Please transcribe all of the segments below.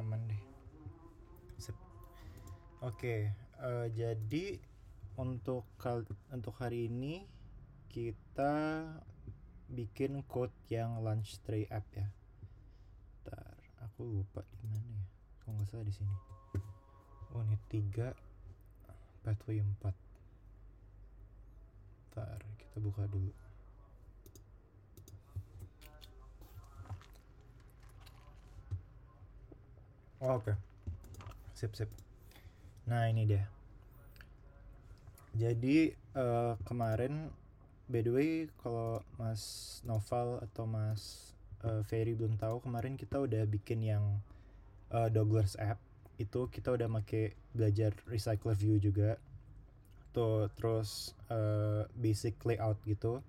aman deh. Sip. Oke, jadi untuk hari ini kita bikin code yang launch tray app ya. Ntar, aku lupa di mana ya. Kalau nggak salah di sini. Oh, ini 3 pathway 4. Ntar, kita buka dulu. Oh, oke. Sip. Nah, ini dia. Jadi kemarin, by the way, kalau Mas Noval atau Mas Ferry belum tahu, kemarin kita udah bikin yang Dogglers app. Itu kita udah belajar recycle view juga. Tuh, terus basic layout gitu.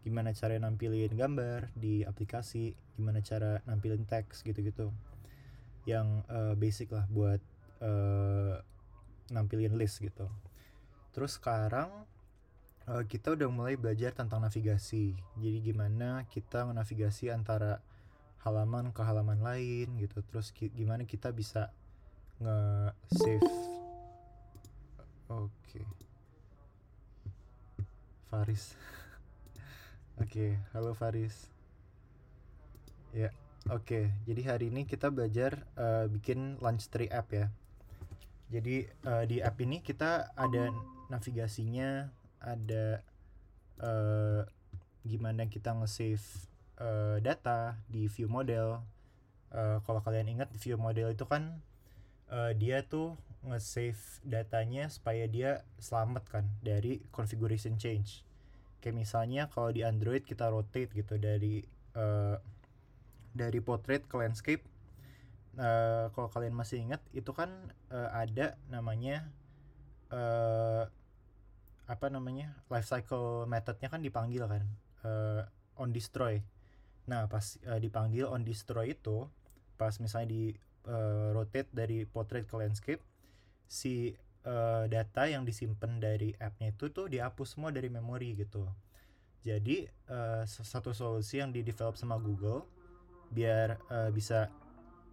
Gimana cara nampilin gambar di aplikasi, gimana cara nampilin teks gitu-gitu. Yang basic lah buat nampilin list gitu. Terus sekarang kita udah mulai belajar tentang navigasi. Jadi gimana kita navigasi antara halaman ke halaman lain gitu. Terus gimana kita bisa nge-save. Oke. Faris. Oke, halo Faris. Ya, oke. Jadi hari ini kita belajar bikin launch tree app ya. Jadi di app ini kita ada navigasinya, ada gimana kita nge-save data di view model. Kalau kalian ingat, view model itu kan dia tuh nge-save datanya supaya dia selamat kan dari configuration change. Kayak misalnya kalau di Android kita rotate gitu dari portrait ke landscape. Kalau kalian masih ingat, itu kan ada namanya life cycle methodnya kan dipanggil kan, on destroy. Nah, pas dipanggil on destroy itu, pas misalnya di rotate dari portrait ke landscape, si data yang disimpan dari appnya itu tuh dihapus semua dari memori gitu. Jadi satu solusi yang di develop sama Google biar bisa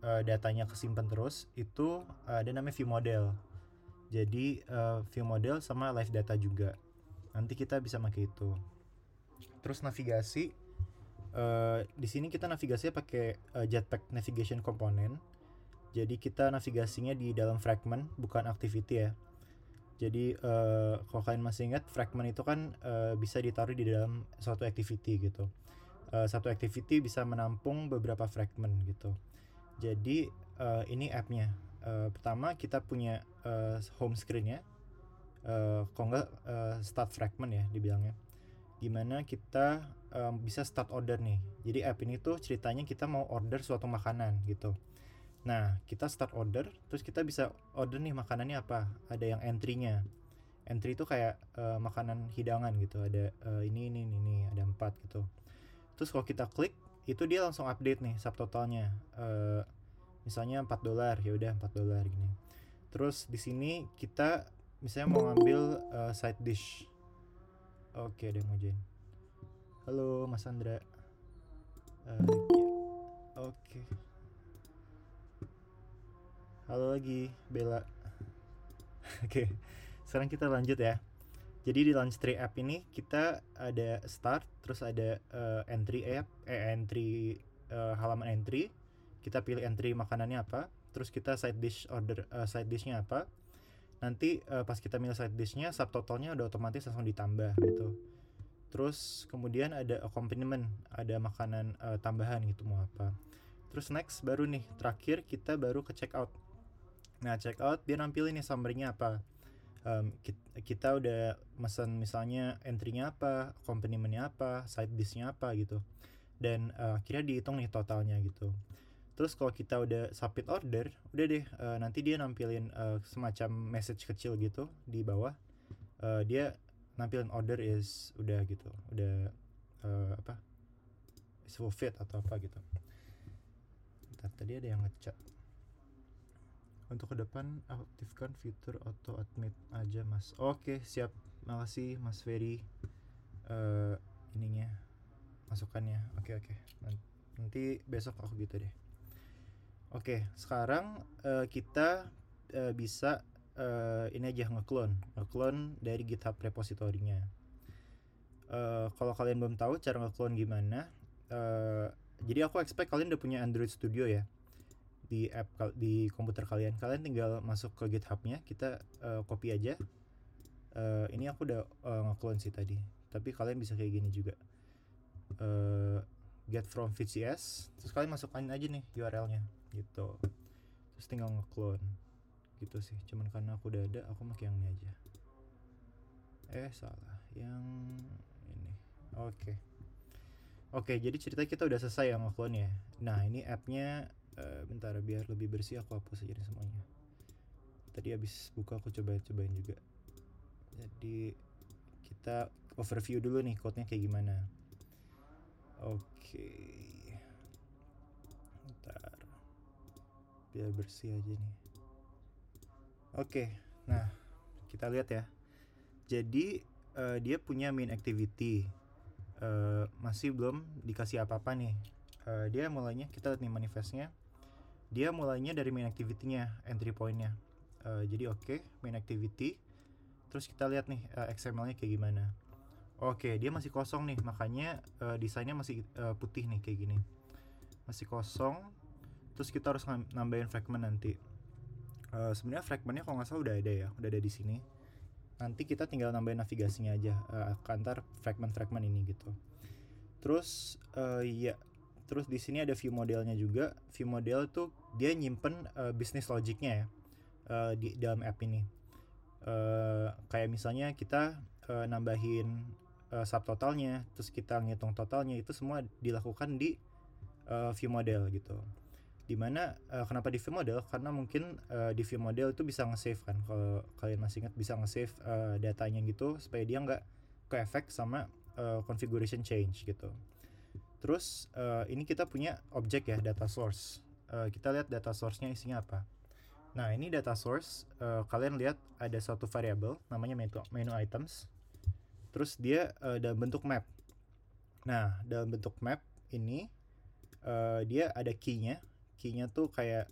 datanya kesimpan terus itu ada namanya view model. Jadi view model sama live data juga. Nanti kita bisa pakai itu. Terus navigasi, di sini kita navigasinya pakai Jetpack Navigation Component. Jadi kita navigasinya di dalam fragment, bukan activity ya. Jadi kalau kalian masih ingat, fragment itu kan bisa ditaruh di dalam suatu activity gitu. Satu activity bisa menampung beberapa fragment gitu. Jadi ini appnya. Pertama kita punya home screen-nya. Kalau nggak start fragment ya dibilangnya. Gimana kita bisa start order nih. Jadi app ini tuh ceritanya kita mau order suatu makanan gitu. Nah, kita start order, terus kita bisa order nih makanannya apa. Ada yang entry-nya. Entry itu kayak makanan hidangan gitu. Ada ini, ada 4 gitu. Terus kalau kita klik, itu dia langsung update nih subtotalnya. Misalnya $4, ya udah $4 gini. Terus di sini kita misalnya mau ngambil side dish. Oke, ada yang mau join. Halo Mas Andra. Oke. Halo lagi Bella. Oke. Sekarang kita lanjut ya. Jadi di launch tray app ini kita ada start, terus ada halaman entry. Kita pilih entry makanannya apa, terus kita side dishnya apa. Nanti pas kita milih side dishnya, subtotalnya udah otomatis langsung ditambah gitu. Terus kemudian ada accompaniment, ada makanan tambahan gitu mau apa. Terus next baru nih, terakhir kita baru ke checkout. Nah, checkout dia nampilin nih summary-nya apa. Kita udah mesen misalnya entry-nya apa, accompaniment-nya apa, side dish-nya apa gitu. Dan akhirnya dihitung nih totalnya gitu. Terus kalau kita udah submit order, udah deh nanti dia nampilin semacam message kecil gitu di bawah. Dia nampilin order is udah gitu, udah is fulfilled atau apa gitu. Bentar, tadi ada yang ngechat. Untuk ke depan aktifkan fitur auto admit aja mas. Oke, siap. Makasih Mas Ferry ininya, masukannya. Oke. Nanti besok aku gitu deh. Oke, sekarang kita bisa ini aja nge-clone dari GitHub repositorinya. Kalau kalian belum tahu cara nge-clone gimana, jadi aku expect kalian udah punya Android Studio ya di komputer kalian. Kalian tinggal masuk ke GitHub-nya, kita copy aja. Ini aku udah nge-clone sih tadi, tapi kalian bisa kayak gini juga. Get from VCS, terus kalian masukkan aja nih URL-nya gitu, terus tinggal nge-clone gitu sih. Cuman karena aku udah ada, aku pakai yang ini aja. Salah, yang ini. Oke, jadi cerita kita udah selesai ya nge-clone ya. Nah, ini app-nya bentar, biar lebih bersih aku hapus aja nih semuanya. Tadi habis buka aku cobain juga. Jadi kita overview dulu nih code-nya kayak gimana. Oke, bentar, biar bersih aja nih. Oke, nah kita lihat ya. Jadi dia punya main activity, masih belum dikasih apa-apa nih. Dia mulainya, kita lihat nih manifestnya, dia mulainya dari main activity-nya, entry point-nya. Jadi main activity, terus kita lihat nih XML-nya kayak gimana. Oke, dia masih kosong nih, makanya desainnya masih putih nih kayak gini, masih kosong. Terus kita harus nambahin fragment nanti. Sebenarnya fragmentnya kalau nggak salah udah ada di sini. Nanti kita tinggal nambahin navigasinya aja ke antar fragment ini gitu. Terus terus di sini ada view modelnya juga. View model tuh dia nyimpen business logicnya ya di dalam app ini. Kayak misalnya kita nambahin subtotalnya, terus kita ngitung totalnya, itu semua dilakukan di view model gitu. Dimana kenapa di view model, karena mungkin di view model itu bisa nge-save kan, kalau kalian masih ingat bisa nge-save datanya gitu, supaya dia nggak ke-efek sama configuration change gitu. Terus ini kita punya objek ya, data source. Kita lihat data source-nya isinya apa. Nah, ini data source, kalian lihat ada suatu variable namanya menu items. Terus dia dalam bentuk map. Nah, dalam bentuk map ini dia ada key-nya. Key-nya tuh kayak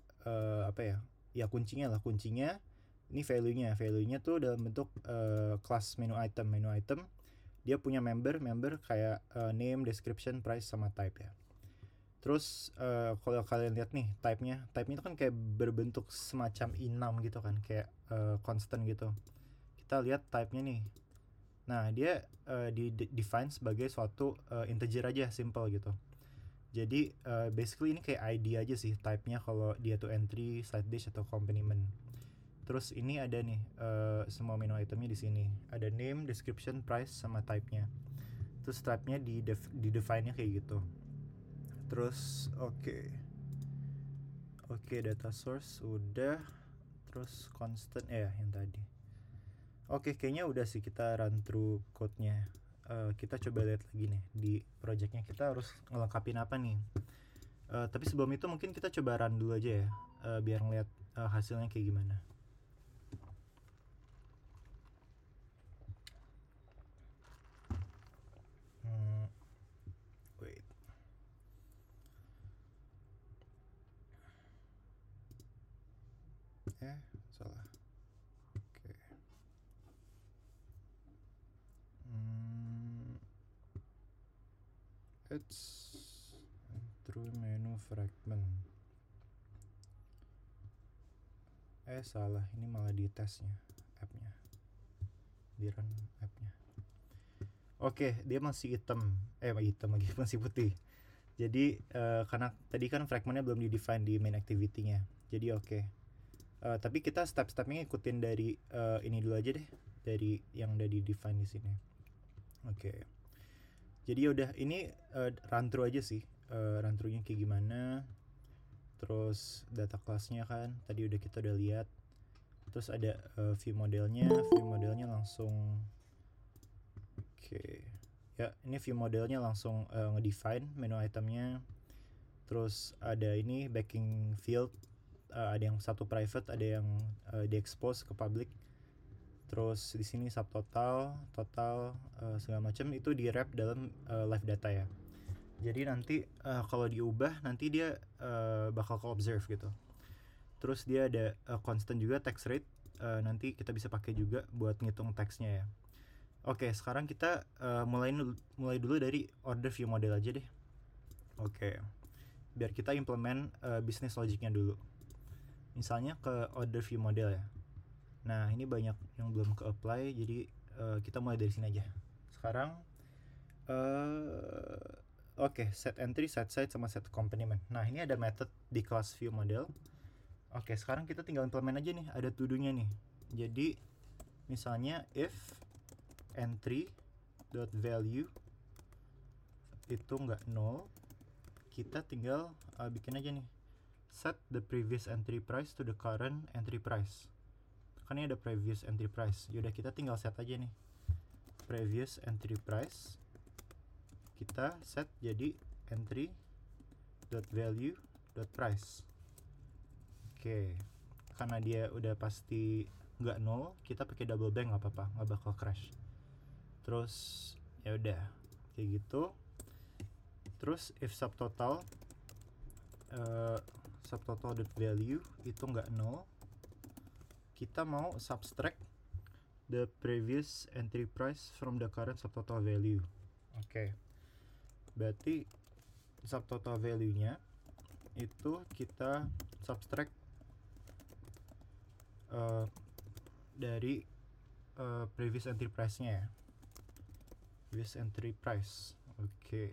apa ya? Ya kuncinya ini value-nya tuh dalam bentuk class menu item. Dia punya member kayak name, description, price sama type ya. Terus kalau kalian lihat nih type-nya itu kan kayak berbentuk semacam enum gitu kan, kayak constant gitu. Kita lihat type-nya nih. Nah, dia define sebagai suatu integer aja, simple gitu. Jadi basically ini kayak ID aja sih type-nya, kalau dia tuh entry, side dish atau accompaniment. Terus ini ada nih semua menu itemnya di sini. Ada name, description, price sama type-nya. Terus type-nya di define-nya kayak gitu. Terus oke, data source udah. Terus constant yang tadi. Oke, kayaknya udah sih, kita run through code-nya. Kita coba lihat lagi nih di project-nya kita harus ngelengkapin apa nih. Tapi sebelum itu mungkin kita coba run dulu aja ya, biar ngeliat hasilnya kayak gimana. Wait. Salah. Oke. It's through menu fragment. Salah, ini malah di tesnya app-nya, di run app-nya. Oke, dia masih hitam lagi, masih putih. Jadi karena tadi kan fragmentnya belum di define di main activity-nya. Jadi tapi kita step-stepnya ikutin dari ini dulu aja deh, dari yang udah di define di sini. Jadi udah, ini run through aja sih, run through-nya kayak gimana. Terus data class-nya kan tadi kita udah lihat. Terus ada view modelnya langsung. Ya, ini view modelnya langsung ngedefine menu itemnya. Terus ada ini backing field, ada yang satu private, ada yang di-expose ke public. Terus di sini subtotal, total, segala macam itu di wrap dalam live data ya. Jadi nanti kalau diubah nanti dia bakal ke observe gitu. Terus dia ada constant juga text rate, nanti kita bisa pakai juga buat ngitung teksnya ya. Oke, sekarang kita mulai dulu dari order view model aja deh. Oke, biar kita implement business logicnya dulu. Misalnya ke order view model ya. Nah, ini banyak yang belum ke apply, jadi kita mulai dari sini aja. Sekarang oke, set entry, set site, sama set accompaniment. Nah, ini ada method di class view model. Oke, sekarang kita tinggal implement aja nih, ada to do-nya nih. Jadi misalnya if entry dot value itu nggak null, kita tinggal bikin aja nih, set the previous entry price to the current entry price. Kan ini ada previous entry price. Yaudah, kita tinggal set aja nih previous entry price, kita set jadi entry dot value dot price. Oke, karena dia udah pasti nggak null, kita pakai double bank nggak apa-apa, nggak bakal crash. Terus ya udah kayak gitu. Terus if subtotal dot value itu nggak null, kita mau subtract the previous entry price from the current subtotal value. Oke, berarti subtotal value-nya itu kita subtract dari previous entry price-nya ya. Previous entry price. Oke.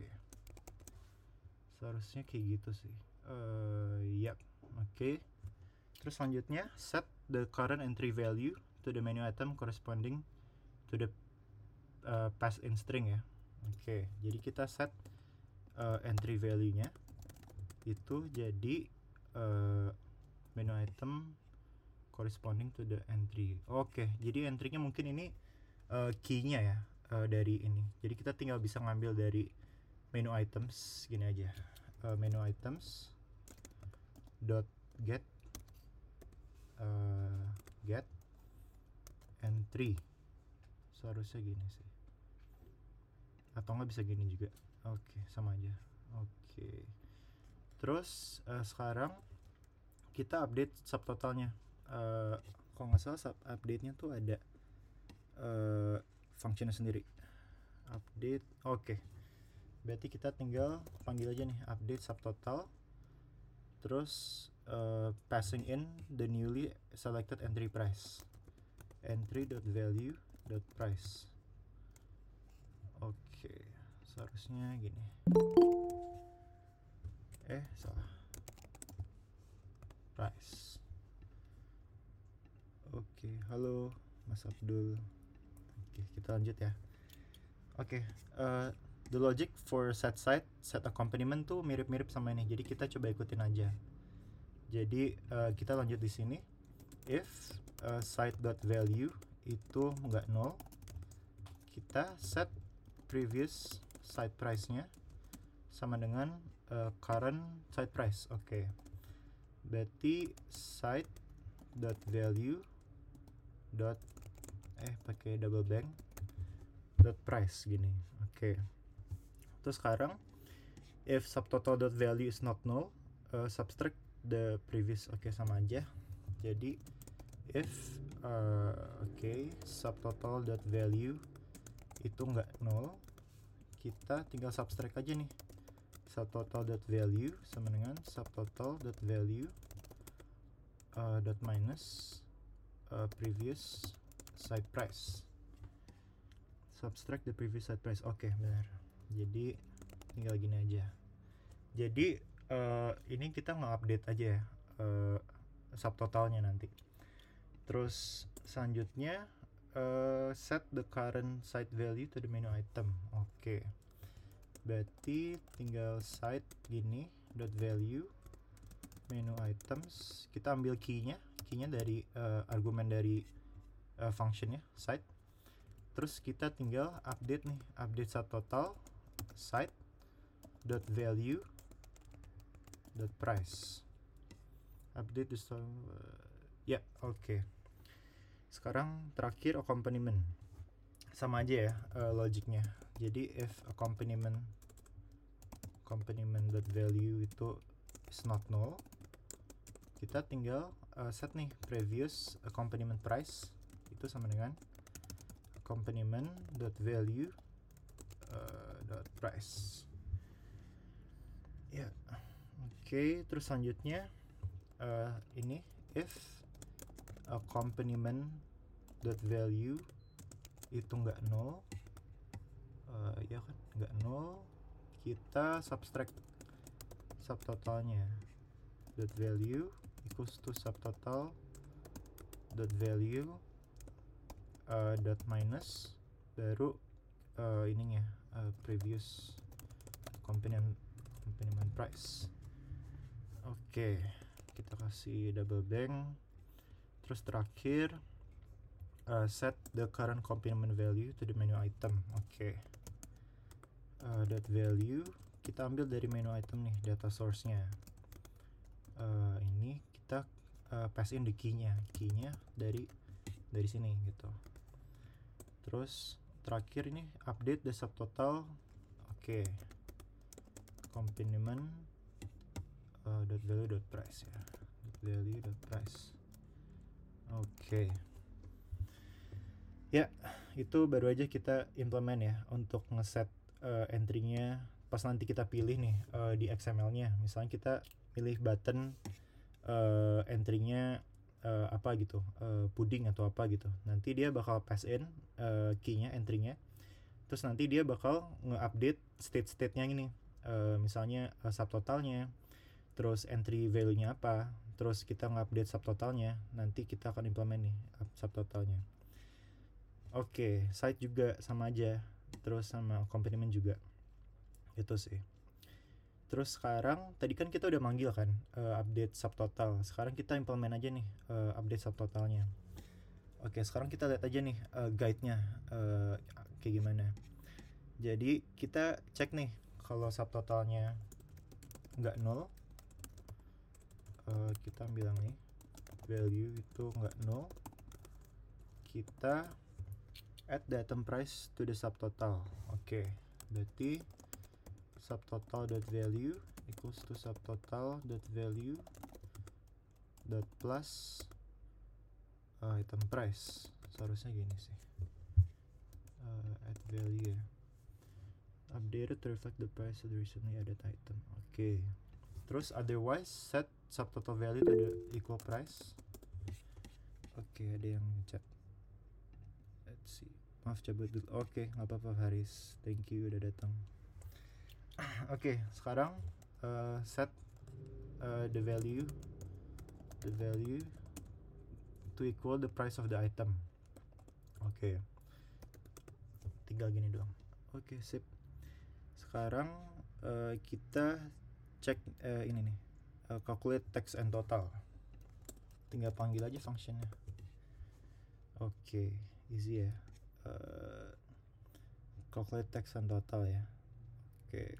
Seharusnya kayak gitu sih. Yap. Oke. Terus selanjutnya set the current entry value to the menu item corresponding to the past in string ya. Oke. Jadi kita set entry value-nya itu jadi menu item corresponding to the entry. Oke, jadi entry-nya mungkin ini key-nya ya, dari ini. Jadi kita tinggal bisa ngambil dari menu items gini aja. Menu items dot get entry. Seharusnya gini sih. Atau nggak bisa gini juga. Oke, sama aja. Oke. Terus sekarang kita update subtotalnya. Kalau nggak salah update-nya tuh ada functionnya sendiri. Update. Oke. Berarti kita tinggal panggil aja nih update subtotal. Terus passing in the newly selected entry price. Entry.value.price. Oke, seharusnya gini. Salah. Price. Oke, halo Mas Abdul. Oke, kita lanjut ya. Oke, the logic for set site, set accompaniment tuh mirip-mirip sama ini. Jadi kita coba ikutin aja. Jadi kita lanjut di sini. If site.value itu nggak null, kita set previous site price-nya sama dengan current site price. Oke. Berarti site.value pakai double bank dot price gini. Oke. Terus sekarang if subtotal.value is not null, subtract the previous. Oke, sama aja. Jadi if subtotal.value itu nggak null, kita tinggal subtract aja nih subtotal.value sama dengan subtotal.value dot minus previous site price. Subtract the previous site price. Oke, benar. Jadi tinggal gini aja. Jadi ini kita nge-update aja ya subtotalnya nanti. Terus selanjutnya set the current site value to the menu item. Oke. Berarti tinggal site gini dot value menu items. Kita ambil key-nya dari argumen dari functionnya site. Terus kita tinggal update nih, update subtotal site dot value dot price. Update this ya, oke. Sekarang terakhir accompaniment. Sama aja ya logiknya. Jadi if accompaniment accompaniment.value itu is not null, kita tinggal set nih previous accompaniment price itu sama dengan accompaniment.value .price ya. Oke, terus selanjutnya ini if accompaniment.value itu nggak null, ya kan nggak null, kita subtract subtotalnya .value equals to subtotal .value .minus baru ininya previous accompaniment price. Oke, kita kasih double bank. Terus terakhir set the current accompaniment value to the menu item. Oke. Dot value kita ambil dari menu item nih, data source-nya. Ini kita pass in the key-nya dari sini gitu. Terus terakhir ini update the subtotal. Oke. Accompaniment .value .price ya. .value .price. Oke. Ya, itu baru aja kita implement ya untuk ngeset entry-nya pas nanti kita pilih nih di XML-nya. Misalnya kita pilih button entry-nya apa gitu, pudding atau apa gitu. Nanti dia bakal pass in key-nya, entry-nya. Terus nanti dia bakal nge-update state-nya ini. Misalnya subtotalnya, terus entry value-nya apa, terus kita nge-update subtotalnya. Nanti kita akan implement nih subtotalnya. Oke, site juga sama aja, terus sama accompaniment juga, itu sih. Terus sekarang tadi kan kita udah manggil kan update subtotal. Sekarang kita implement aja nih update subtotalnya. Oke, sekarang kita lihat aja nih guide-nya kayak gimana. Jadi kita cek nih kalau subtotalnya nggak null, kita bilang nih value itu nggak null, kita add the item price to the subtotal. Oke, berarti subtotal.value equals to subtotal.value plus item price. Seharusnya gini sih, add value ya, updated to reflect the price of the recently added item. Oke. Terus otherwise set subtotal value to the equal price. Oke, ada yang chat. Let's see. Maaf cabut dulu. Oke, nggak apa-apa Haris. Thank you udah datang. Oke, sekarang set the value to equal the price of the item. Oke. Tinggal gini doang. Oke, sip. Sekarang kita cek ini nih. Calculate tax and total. Tinggal panggil aja functionnya. Oke, easy ya. Calculate tax and total ya. Oke.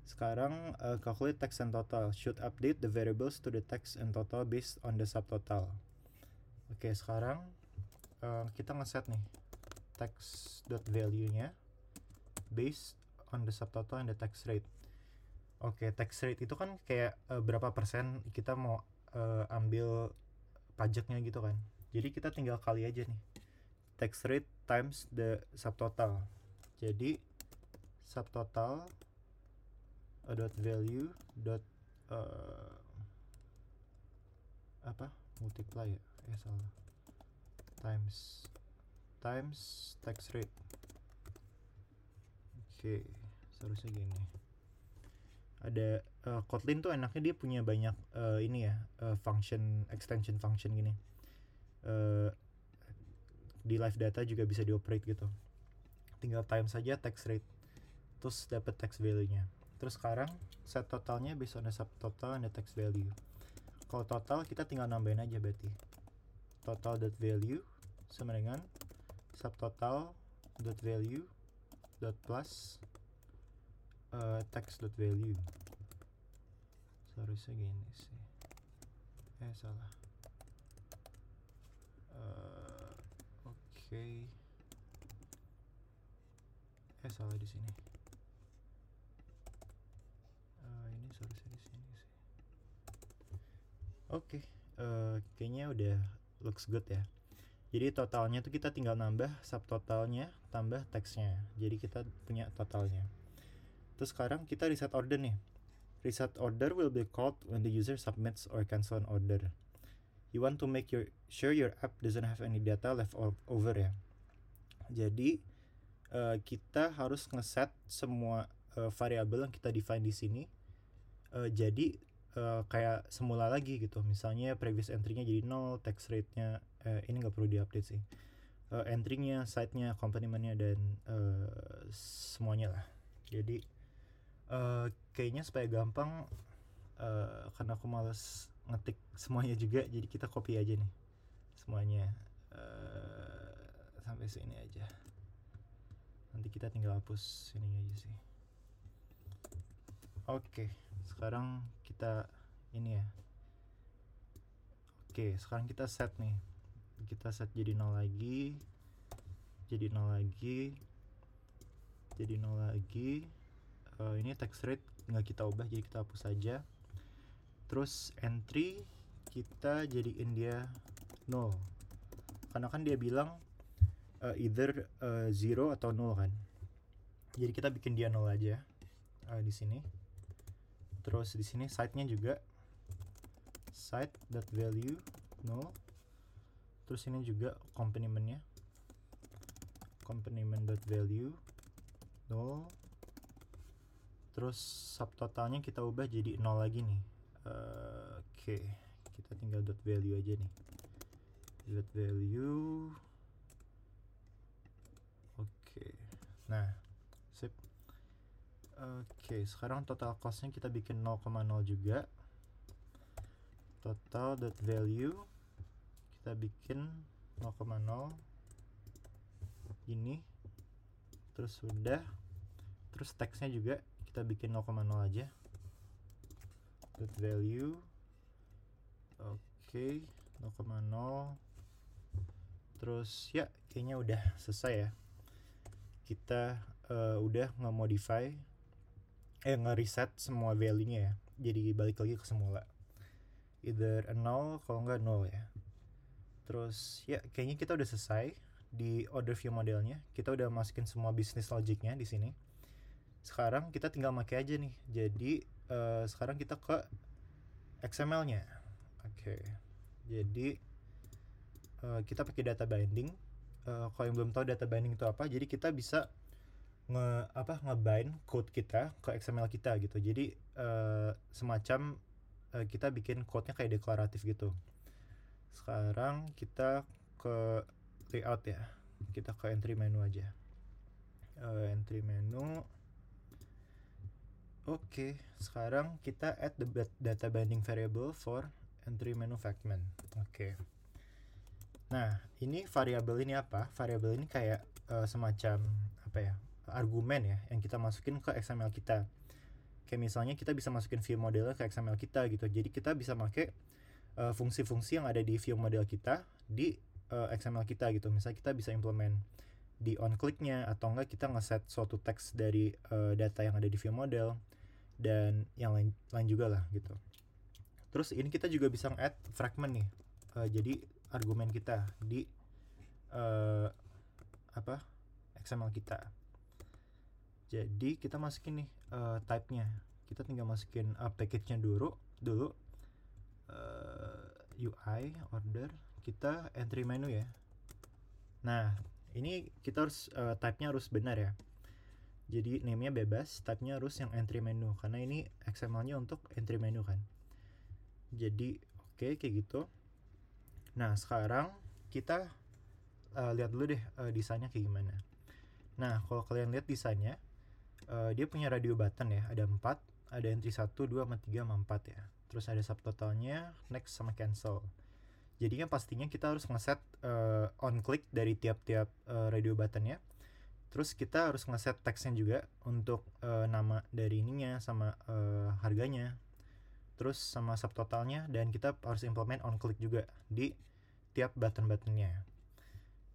Sekarang calculate tax and total should update the variables to the tax and total based on the subtotal. Oke, sekarang kita ngeset nih tax.value-nya based on the subtotal and the tax rate. Oke, tax rate itu kan kayak berapa persen kita mau ambil pajaknya gitu kan. Jadi kita tinggal kali aja nih tax rate times the subtotal. Jadi subtotal .value multiply ya, salah, times tax rate. Oke, seharusnya gini. Ada Kotlin tuh enaknya dia punya banyak ini ya, function, extension function gini. Di live data juga bisa dioperate gitu. Tinggal times saja tax rate, terus dapat tax value-nya. Terus sekarang set totalnya based on the subtotal and the tax value. Kalau total kita tinggal nambahin aja berarti total.value sama dengan subtotal.value plus tax.value. Seharusnya gini sih. Salah. Oke. Salah di sini. Oke, kayaknya udah looks good ya. Jadi totalnya tuh kita tinggal nambah subtotalnya tambah teksnya. Jadi kita punya totalnya. Terus sekarang kita reset order nih. Reset order will be called when the user submits or cancel an order. You want to make sure your app doesn't have any data left over ya. Jadi kita harus ngeset semua variabel yang kita define di sini jadi kayak semula lagi gitu. Misalnya previous entry-nya jadi 0, text rate-nya ini nggak perlu diupdate sih. Entry-nya, site-nya, accompaniment-nya dan semuanya lah. Jadi kayaknya supaya gampang karena aku males ngetik semuanya juga, jadi kita copy aja nih semuanya sampai sini aja. Nanti kita tinggal hapus ininya aja sih. Oke, sekarang kita ini ya. Oke, sekarang kita set nih. Kita set jadi 0 lagi. Jadi 0 lagi. Jadi 0 lagi. Ini text rate nggak kita ubah, jadi kita hapus saja. Terus entry kita jadiin dia 0. Karena kan dia bilang either 0 atau 0 kan. Jadi kita bikin dia 0 aja di sini. Terus di sini site-nya juga site.value 0. Terus ini juga accompaniment-nya accompaniment.value 0. Terus subtotalnya kita ubah jadi 0 lagi nih. Oke, kita tinggal .value aja nih. .value. Oke. Nah, sip. Oke, sekarang total cost-nya kita bikin 0,0 juga. Total.value kita bikin 0,0 ini. Terus sudah. Terus text-nya juga kita bikin 0,0 aja. .value. Oke, 0,0. Terus ya, kayaknya udah selesai ya. Kita udah nge-modify nge-reset semua value-nya ya. Jadi balik lagi ke semula. Either 0, kalau enggak 0 ya. Terus ya, kayaknya kita udah selesai di order view modelnya. Kita udah masukin semua business logic-nya di sini. Sekarang kita tinggal pakai aja nih. Jadi sekarang kita ke XML-nya. Oke. Jadi kita pakai data binding. Kalau yang belum tahu data binding itu apa, jadi kita bisa ngebind code kita ke XML kita gitu. Jadi semacam kita bikin code-nya kayak deklaratif gitu. Sekarang kita ke layout ya. Kita ke entry menu aja. Entry menu. Oke, sekarang kita add the data binding variable for entry menu fragment. Oke. Nah, ini variabel ini apa? Variabel ini kayak semacam apa ya? Argumen ya yang kita masukin ke XML kita. Kayak misalnya kita bisa masukin view modelnya ke XML kita gitu. Jadi kita bisa pakai fungsi-fungsi yang ada di view model kita di XML kita gitu. Misalnya kita bisa implement di on click-nya, atau enggak kita ngeset suatu teks dari data yang ada di view model dan yang lain juga lah gitu. Terus ini kita juga bisa add fragment nih. Jadi argumen kita di XML kita. Jadi kita masukin nih type-nya. Kita tinggal masukin package-nya dulu UI order, kita entry menu ya. Nah, ini kita harus type-nya harus benar ya. Jadi name-nya bebas, type-nya harus yang entry menu karena ini XML-nya untuk entry menu kan. Jadi oke, kayak gitu. Nah, sekarang kita lihat dulu deh desainnya kayak gimana. Nah, kalau kalian lihat desainnya, dia punya radio button ya, ada 4, ada entry 1, 2, 3, 4 ya. Terus ada subtotalnya, next sama cancel. Jadinya pastinya kita harus ngeset on click dari tiap-tiap radio buttonnya. Terus kita harus ngeset teksnya juga untuk nama dari ininya sama harganya. Terus sama subtotalnya, dan kita harus implement on click juga di tiap button-buttonnya.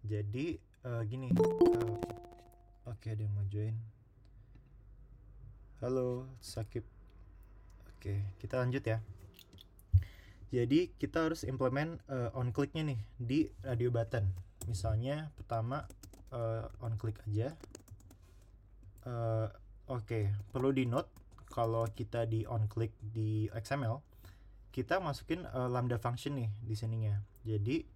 Jadi gini. Oke, ada yang mau join. Halo, Sakib. Oke, kita lanjut ya. Jadi kita harus implement on click-nya nih di radio button. Misalnya pertama on click aja. Oke, perlu di note kalau kita di on click di XML, kita masukin lambda function nih di sininya. Jadi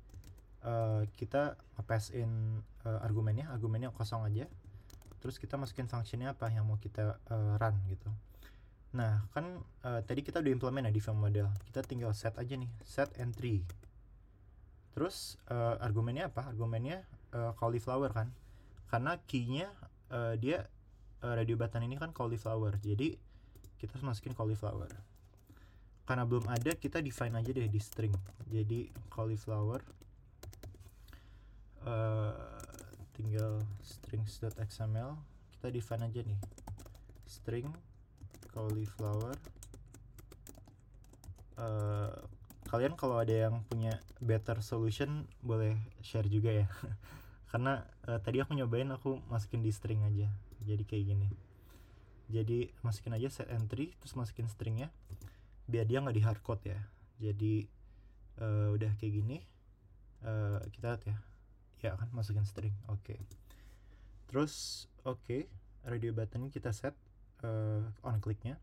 kita pass in argumennya kosong aja. Terus kita masukin functionnya apa yang mau kita run gitu. Nah, kan tadi kita udah implement ya di view model. Kita tinggal set aja nih, set entry. Terus argumennya apa? Argumennya cauliflower kan. Karena key-nya dia radio button ini kan cauliflower. Jadi kita harus masukin cauliflower. Karena belum ada, kita define aja deh di string. Jadi cauliflower tinggal strings.xml, kita define aja nih string cauliflower. Kalian kalau ada yang punya better solution boleh share juga ya. Karena tadi aku nyobain, aku masukin di string aja, jadi kayak gini. Jadi masukin aja set entry, terus masukin stringnya biar dia nggak di hardcode ya. Jadi udah kayak gini. Kita lihat ya kan, masukin string. Oke. Terus radio button kita set on click-nya.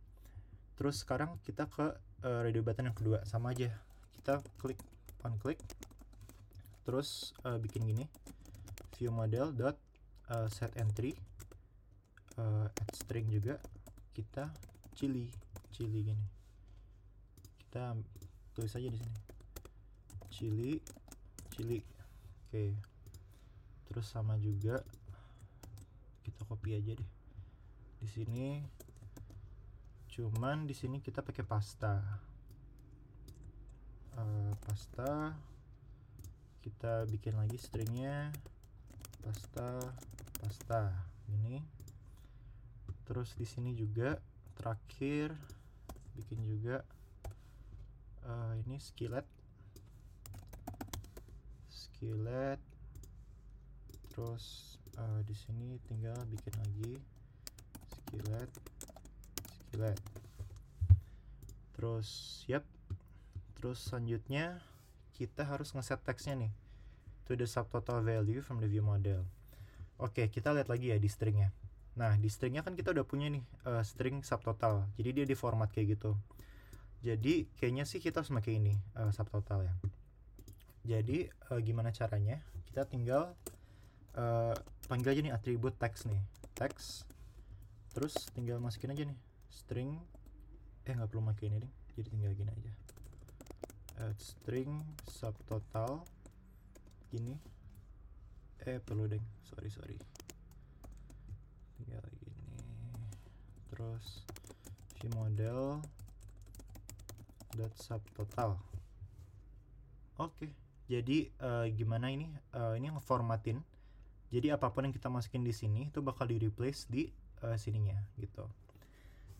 Terus sekarang kita ke radio button yang kedua, sama aja. Kita klik on click. Terus bikin gini. View model dot set entry. Add string juga. Kita chili gini. Kita tulis aja di sini. Chili. Oke. Terus sama juga kita copy aja deh di sini. Cuman di sini kita pakai pasta. Kita bikin lagi stringnya pasta ini. Terus di sini juga terakhir bikin juga ini skillet. Terus di sini tinggal bikin lagi skillet. Terus terus selanjutnya kita harus ngeset teksnya nih to the subtotal value from the view model. Oke, kita lihat lagi ya di stringnya. Nah, di stringnya kan kita udah punya nih string subtotal, jadi dia di format kayak gitu. Jadi kayaknya sih kita harus pakai ini subtotal ya. Jadi gimana caranya? Kita tinggal panggil aja nih atribut text nih, text. Terus tinggal masukin aja nih string. Nggak perlu pakai ini deh, jadi tinggal gini aja. String subtotal gini. Perlu deh, sorry. Tinggal gini. Terus view model dot subtotal. Oke. Jadi gimana ini? Ini ngeformatin. Jadi apapun yang kita masukin di sini itu bakal di replace di sininya gitu.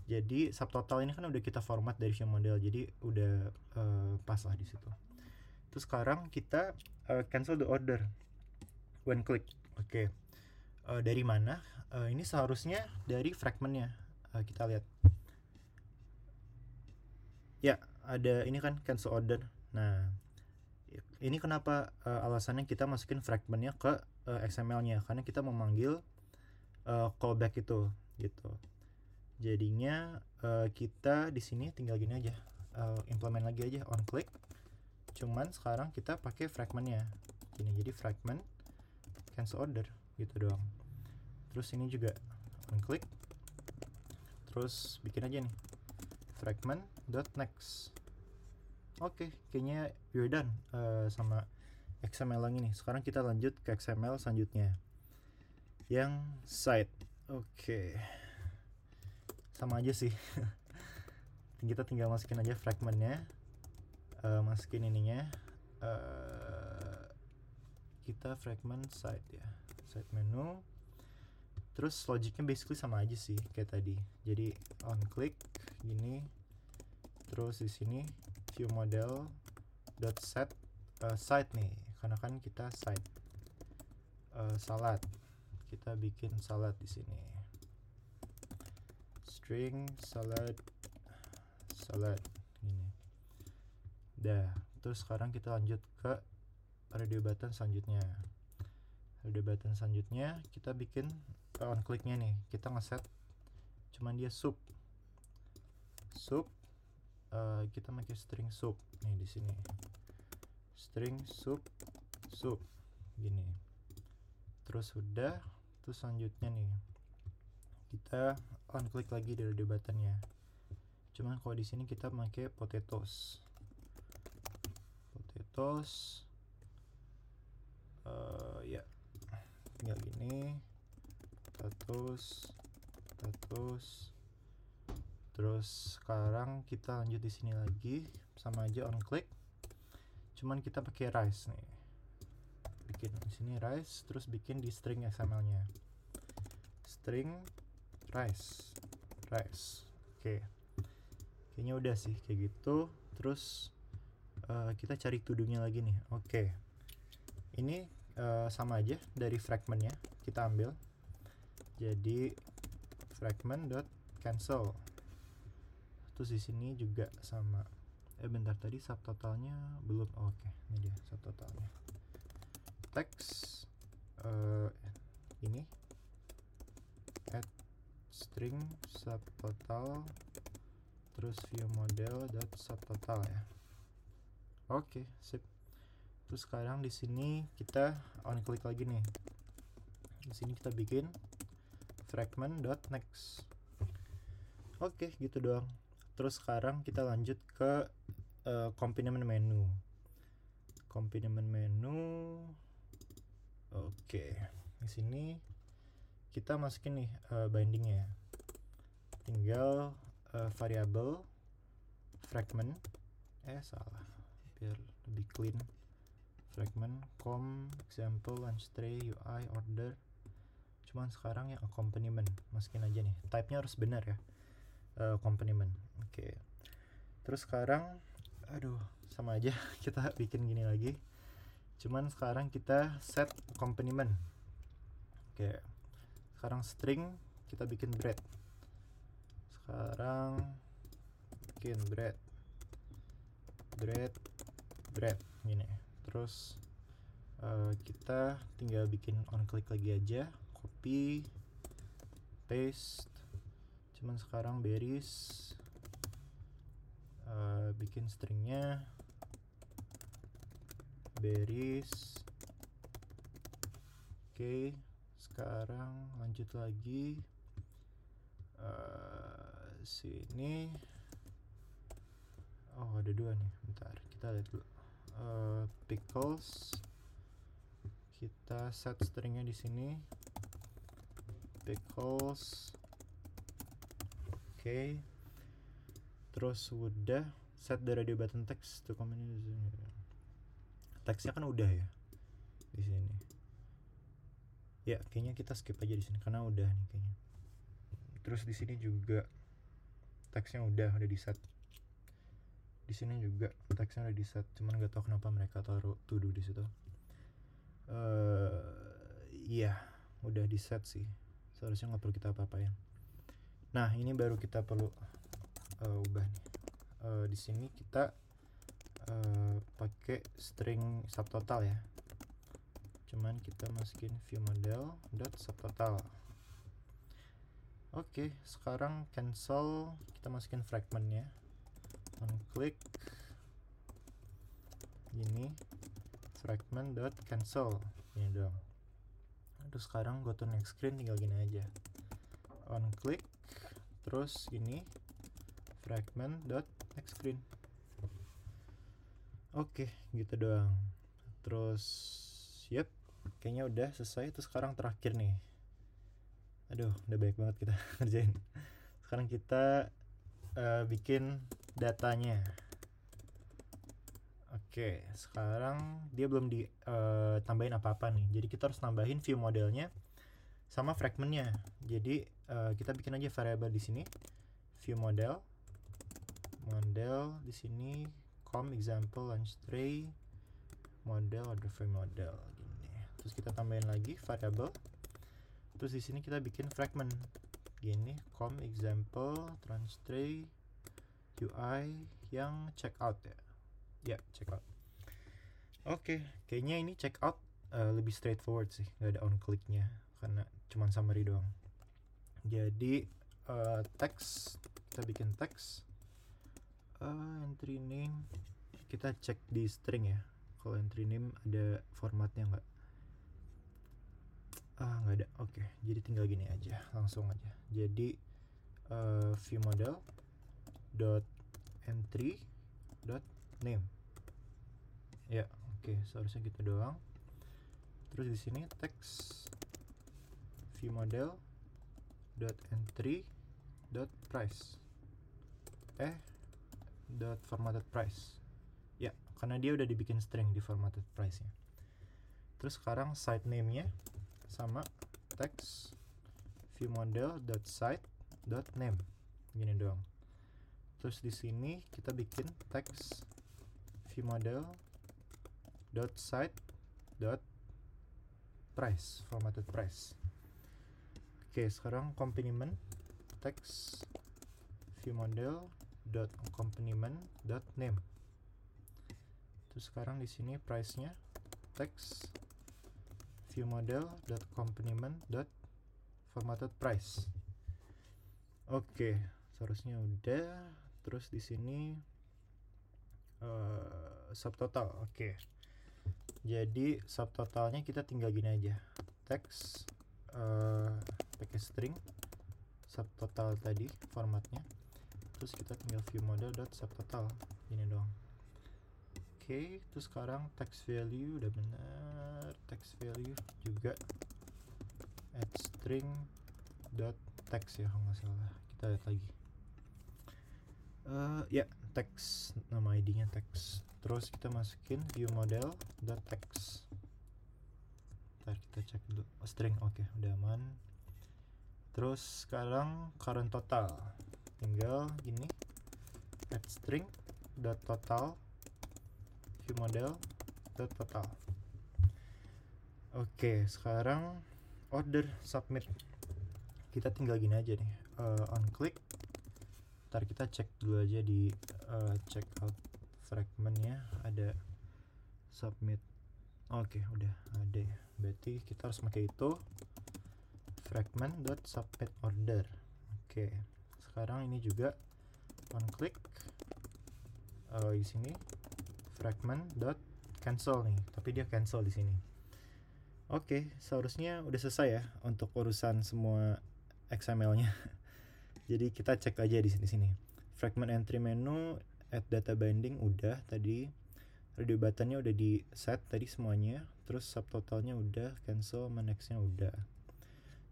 Jadi subtotal ini kan udah kita format dari view model, jadi udah pas lah di situ. Terus sekarang kita cancel the order when click. Oke. Dari mana? Ini seharusnya dari fragmentnya. Kita lihat. Ya, ada ini kan cancel order. Nah, ini kenapa alasannya kita masukin fragmentnya ke XML-nya, karena kita memanggil callback itu gitu. Jadinya kita di sini tinggal gini aja, implement lagi aja on click. Cuman sekarang kita pakai fragmentnya gini, jadi fragment cancel order gitu doang. Terus ini juga on click. Terus bikin aja nih fragment dot next. Oke, kayaknya we're done sama XML yang ini. Sekarang kita lanjut ke XML selanjutnya, yang site. Oke. Sama aja sih. Kita tinggal masukin aja fragmentnya, masukin ininya. Kita fragment site ya, site menu. Terus logicnya basically sama aja sih kayak tadi. Jadi on click gini. Terus di sini view model dot set site nih, karena kan kita site salad. Kita bikin salad di sini. String salad gini. Dah, terus sekarang kita lanjut ke radio button selanjutnya. Radio button selanjutnya kita bikin on clicknya nih. Kita ngeset cuman dia sub. Kita pakai string sub nih di sini. String sub gini. Terus udah, terus selanjutnya nih kita on click lagi dari radio buttonnya. Cuman kalau di sini kita pakai potatoes ya tinggal gini, potatoes. Terus sekarang kita lanjut di sini lagi, sama aja on click, cuman kita pakai rice nih. Bikin di sini rice, terus bikin di string XML-nya. String rice. Oke. Kayaknya udah sih kayak gitu. Terus kita cari to-do-nya lagi nih. Oke. Ini sama aja dari fragmentnya kita ambil. Jadi fragment.cancel. Terus di sini juga sama. Bentar, tadi subtotalnya belum. Oke, ini dia subtotalnya. Text ini add string subtotal, terus view model dot subtotal ya. Oke, sip. Terus sekarang di sini kita on click lagi nih. Di sini kita bikin fragment.next. Oke, gitu doang. Terus sekarang kita lanjut ke accompaniment menu. Oke, di sini kita masukin nih bindingnya. Tinggal variable fragment, salah, biar lebih clean. Fragment com example launch tray UI order. Cuman sekarang yang accompaniment masukin aja nih. Type-nya harus benar ya. Accompaniment. Oke. Terus sekarang sama aja kita bikin gini lagi. Cuman sekarang kita set accompaniment. Oke. Sekarang string kita bikin bread. Sekarang bikin bread gini. Terus kita tinggal bikin on click lagi aja, copy paste. Cuman sekarang berries, bikin stringnya berries. Oke, sekarang lanjut lagi sini. Ada dua nih, bentar kita lihat dulu. Pickles, kita set stringnya di sini pickles. Oke. Terus udah set dari button text to comment. Teksnya kan udah ya di sini. Ya, kayaknya kita skip aja di sini karena udah nih kayaknya. Terus di sini juga teksnya udah di set. Di sini juga teksnya udah di set, cuman nggak tahu kenapa mereka taruh to do di situ. Iya, udah di set sih. Seharusnya nggak perlu kita apa-apain. Nah, ini baru kita perlu ubah nih. Di sini kita pakai string subtotal ya. Cuman kita masukin view model dot subtotal. Oke, sekarang cancel, kita masukin fragmentnya. On click gini, fragment dot cancel ini dong. Terus sekarang go to next screen, tinggal gini aja. On click, terus ini fragment dot next screen. Oke, gitu doang. Terus kayaknya udah selesai. Terus sekarang terakhir nih. Udah banyak banget kita kerjain. Sekarang kita bikin datanya. Oke, sekarang dia belum ditambahin apa-apa nih. Jadi kita harus nambahin view modelnya sama fragmentnya. Jadi kita bikin aja variable di sini, view model di sini com example launch tray model order frame model gini. Terus kita tambahin lagi variable. Terus di sini kita bikin fragment gini, com example launch tray UI yang checkout ya. Ya, checkout. Oke, kayaknya ini checkout lebih straightforward sih, nggak ada on click-nya karena cuman summary doang. Jadi teks, kita bikin teks, entry name kita cek di string ya, kalau entry name ada formatnya nggak. Nggak ada. Oke, jadi tinggal gini aja, langsung aja. Jadi view model dot entry dot name ya. Oke, seharusnya gitu doang. Terus di sini teks view model dot entry dot price dot formatted price ya, karena dia udah dibikin string di formatted price nya. Terus sekarang site name nya sama teks view model dot site dot name gini doang. Terus di sini kita bikin teks view model dot site dot price formatted price. Oke, sekarang accompaniment teks view model dot accompaniment dot name. Terus sekarang di sini price nya teks view model dot accompaniment dot formatted price. Oke, seharusnya udah. Terus di sini subtotal. Oke, jadi subtotalnya kita tinggal gini aja, teks pakai string subtotal tadi formatnya. Terus kita tinggal view model dot subtotal gini doang. Oke, terus sekarang text value udah benar, text value juga add string dot text ya kalau nggak salah. Kita lihat lagi. Ya, text, nama ID-nya text. Terus kita masukin view model dot text. Ntar kita cek dulu. String, oke, udah aman. Terus sekarang current total, tinggal gini, add string dot total view model dot total. Oke, sekarang order submit, kita tinggal gini aja nih, on click. Ntar kita cek dulu aja di checkout fragmentnya ada submit. Oke, udah ada ya, berarti kita harus pakai itu, fragment dot submit order. Oke, sekarang ini juga on click, di sini fragment dot cancel nih, tapi dia cancel di sini. Oke, seharusnya udah selesai ya untuk urusan semua XML-nya. Jadi kita cek aja di sini. Fragment entry menu, add data binding udah tadi, radio buttonnya udah di set tadi semuanya, terus subtotalnya udah, cancel, nextnya udah.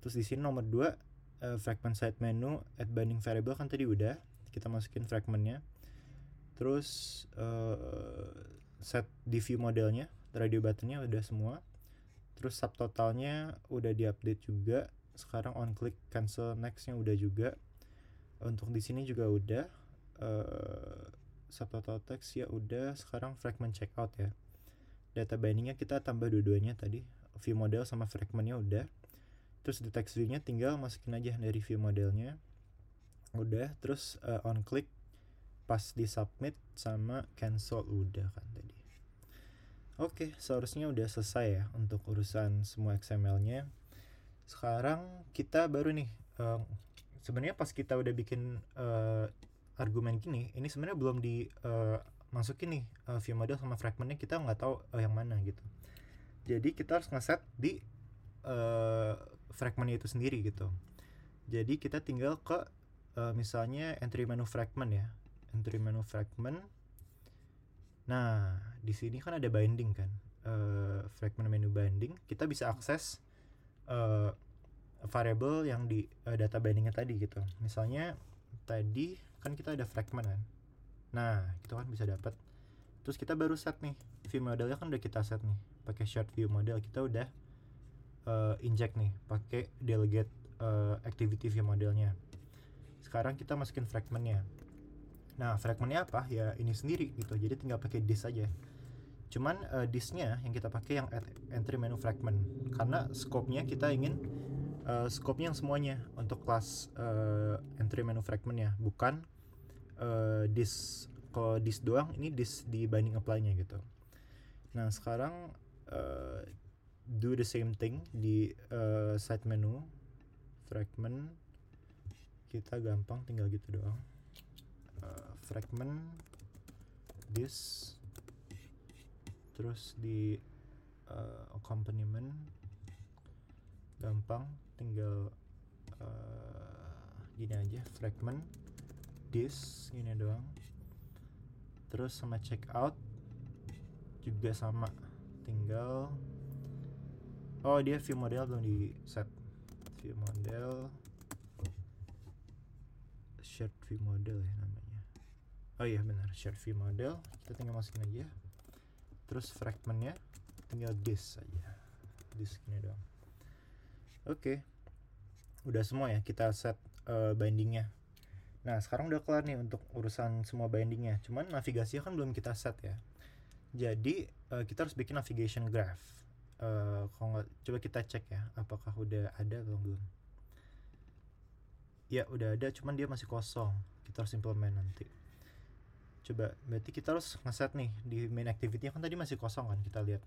Terus di sini nomor 2, fragment side menu, add binding variable kan tadi udah, kita masukin fragmentnya. Terus set di view modelnya, radio buttonnya udah semua. Terus subtotalnya udah diupdate juga. Sekarang on click cancel nextnya udah juga. Untuk di sini juga udah. Subtotal text ya udah. Sekarang fragment checkout ya. Data bindingnya kita tambah dua-duanya tadi. View model sama fragmentnya udah. Terus di text view-nya tinggal masukin aja dari view modelnya. Udah. Terus on click pas di submit sama cancel udah kan tadi. Oke, seharusnya udah selesai ya untuk urusan semua XML-nya. Sekarang kita baru nih, sebenarnya pas kita udah bikin argumen gini, ini sebenarnya belum masukin nih view model sama fragmentnya, kita nggak tahu yang mana gitu. Jadi kita harus ngeset di fragmentnya itu sendiri gitu. Jadi kita tinggal ke misalnya entry menu fragment ya, entry menu fragment. Nah, di sini kan ada binding kan, fragment menu binding, kita bisa akses variable yang di data bindingnya tadi gitu. Misalnya tadi kan kita ada fragment kan, nah itu kan bisa dapat. Terus kita baru set nih view modelnya kan udah kita set nih pakai short view model, kita udah inject nih pakai delegate activity view modelnya. Sekarang kita masukin fragmentnya. Nah, fragmentnya apa? Ya ini sendiri gitu. Jadi tinggal pakai this aja. Cuman this-nya yang kita pakai yang entry menu fragment. Karena scope-nya kita ingin scope-nya yang semuanya untuk kelas entry menu fragment-nya, bukan this kalau disk doang, ini disk di binding apply-nya gitu. Nah sekarang do the same thing di side menu fragment, kita gampang tinggal gitu doang. Fragment disk, terus di accompaniment gampang tinggal gini aja, fragment disk gini doang. Terus sama checkout juga sama, tinggal dia view model belum di set. View model, shared view model ya namanya. Oh iya benar, shared view model, kita tinggal masukin aja. Terus fragmentnya tinggal disk aja, disk ini doang. Oke. Udah semua ya kita set bindingnya. Nah sekarang udah kelar nih untuk urusan semua bindingnya, cuman navigasinya kan belum kita set ya. Jadi kita harus bikin navigation graph. Kalau nggak, coba kita cek ya apakah udah ada atau belum. Ya udah ada, cuman dia masih kosong, kita harus implement nanti. Coba, berarti kita harus ngeset nih di main activity kan tadi masih kosong kan, kita lihat.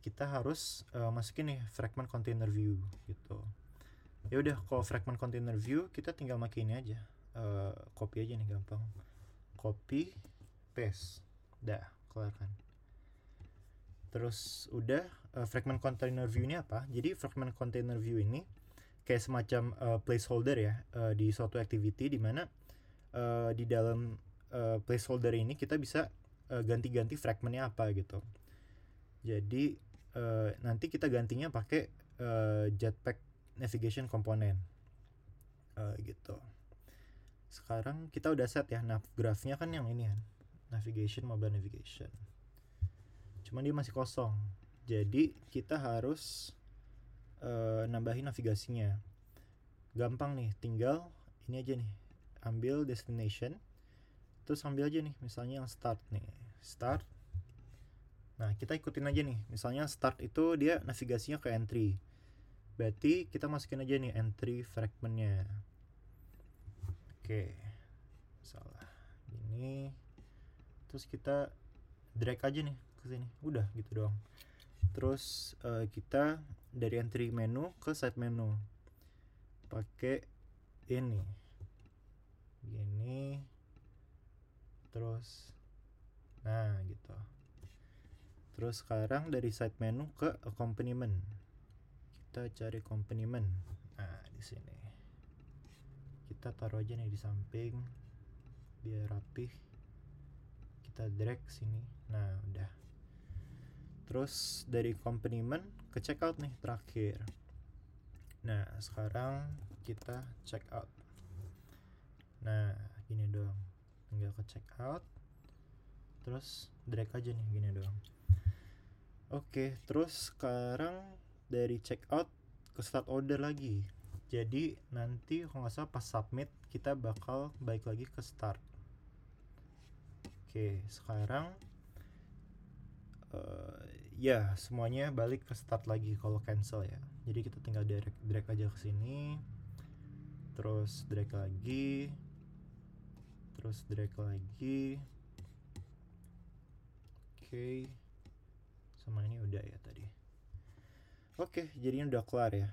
Kita harus masukin nih fragment container view gitu. Ya udah, kalau fragment container view kita tinggal pakai ini aja, copy aja nih gampang, copy paste, dah kelar kan. Terus udah, fragment container view ini apa? Jadi fragment container view ini kayak semacam placeholder ya di suatu activity, di mana di dalam placeholder ini kita bisa ganti-ganti fragmentnya apa gitu. Jadi nanti kita gantinya pakai Jetpack navigation component gitu. Sekarang kita udah set ya nav graph-nya kan yang ini kan, navigation, mobile navigation. Cuman dia masih kosong. Jadi kita harus nambahin navigasinya. Gampang nih, tinggal ini aja nih. Ambil destination, terus ambil aja nih misalnya yang start nih. Start. Nah, kita ikutin aja nih. Misalnya start itu dia navigasinya ke entry. Berarti kita masukin aja nih entry fragmentnya. Oke. Salah. Ini. Terus kita drag aja nih ke sini. Udah gitu doang. Terus kita dari entry menu ke side menu pakai ini gini, terus nah gitu. Terus sekarang dari side menu ke accompaniment, kita cari accompaniment. Nah di sini kita taruh aja nih di samping biar rapih, kita drag sini. Nah udah. Terus dari accompaniment ke checkout nih terakhir. Nah sekarang kita checkout. Nah gini doang, tinggal ke checkout, terus drag aja nih gini doang. Oke, terus sekarang dari checkout ke start order lagi. Jadi nanti kalau nggak salah pas submit kita bakal balik lagi ke start. Oke, sekarang ya semuanya balik ke start lagi kalau cancel ya. Jadi kita tinggal drag aja ke sini, terus drag lagi, terus drag lagi. Oke, sama ini udah ya tadi. Oke, jadinya udah kelar ya.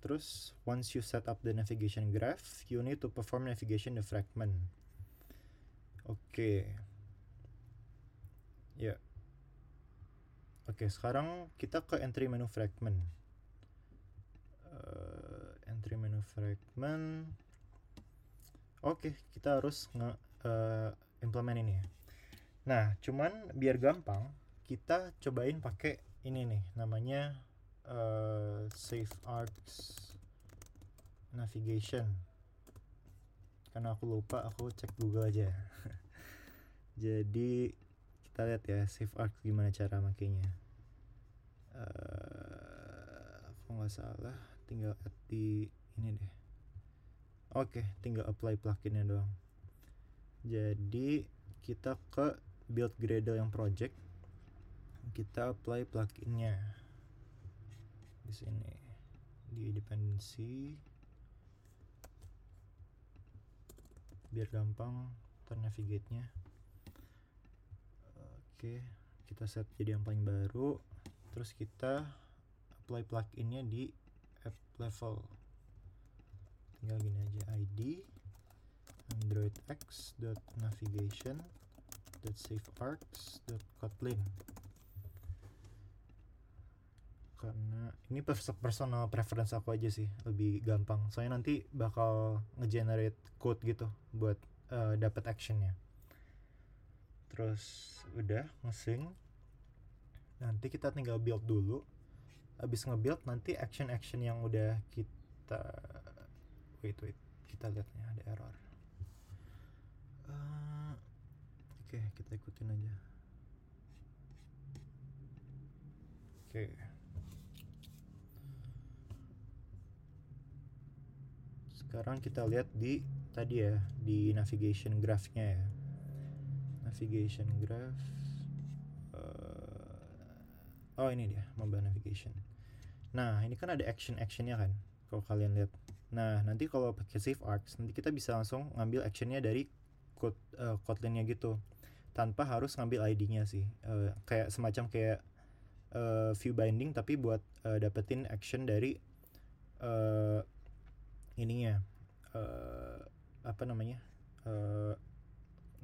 Terus once you set up the navigation graph, you need to perform navigation the fragment. Oke. Ya. Oke, sekarang kita ke entry menu fragment. Entry menu fragment. Oke, kita harus implement ini ya. Nah, cuman biar gampang, kita cobain pakai ini nih, namanya Save Arcs Navigation. Karena aku lupa, aku cek Google aja. Jadi kita lihat ya Save Arcs gimana cara makainya. Kalau nggak salah, tinggal add di ini deh. Oke, tinggal apply pluginnya doang. Jadi kita ke build Gradle yang project, kita apply pluginnya di sini di dependency biar gampang ternavigate-nya. Oke, kita set jadi yang paling baru. Terus kita apply pluginnya di app level. Tinggal gini aja, id androidx.navigation.savearcs.kotlin. Karena ini personal preference aku aja sih, lebih gampang. Soalnya nanti bakal ngegenerate code gitu buat dapat actionnya. Terus udah nge-sync. Nanti kita tinggal build dulu. Habis nge-build nanti action yang udah kita wait kita lihat nih ada error. Oke, kita ikutin aja. Oke. Sekarang kita lihat di tadi ya, di navigation graph-nya ya. Navigation graph. Oh ini dia, mobile navigation. Nah ini kan ada actionnya kan, kalau kalian lihat. Nah nanti kalau pakai SafeArcs, nanti kita bisa langsung ngambil actionnya dari Kotlin-nya gitu, tanpa harus ngambil ID-nya sih. Kayak semacam kayak view binding, tapi buat dapetin action dari ininya,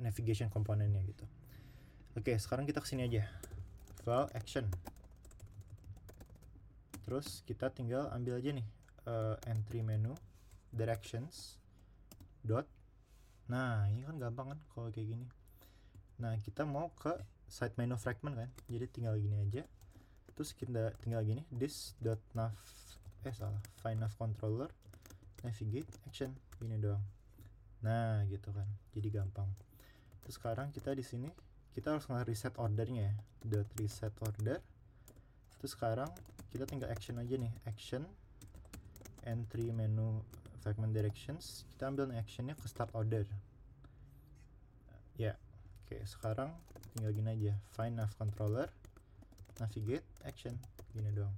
navigation komponennya gitu. Oke, sekarang kita kesini aja, file action. Terus kita tinggal ambil aja nih entry menu directions dot. Nah ini kan gampang kan kalau kayak gini. Nah kita mau ke side menu fragment kan, jadi tinggal gini aja. Terus kita tinggal gini this dot find nav controller navigate action, gini doang. Nah gitu kan, jadi gampang. Terus sekarang kita di sini kita harus nge-reset ordernya ya, dot reset order. Terus sekarang kita tinggal action aja nih, action entry menu fragment directions, kita ambil nih actionnya ke start order ya. Oke, sekarang tinggal gini aja, find nav controller navigate action, gini doang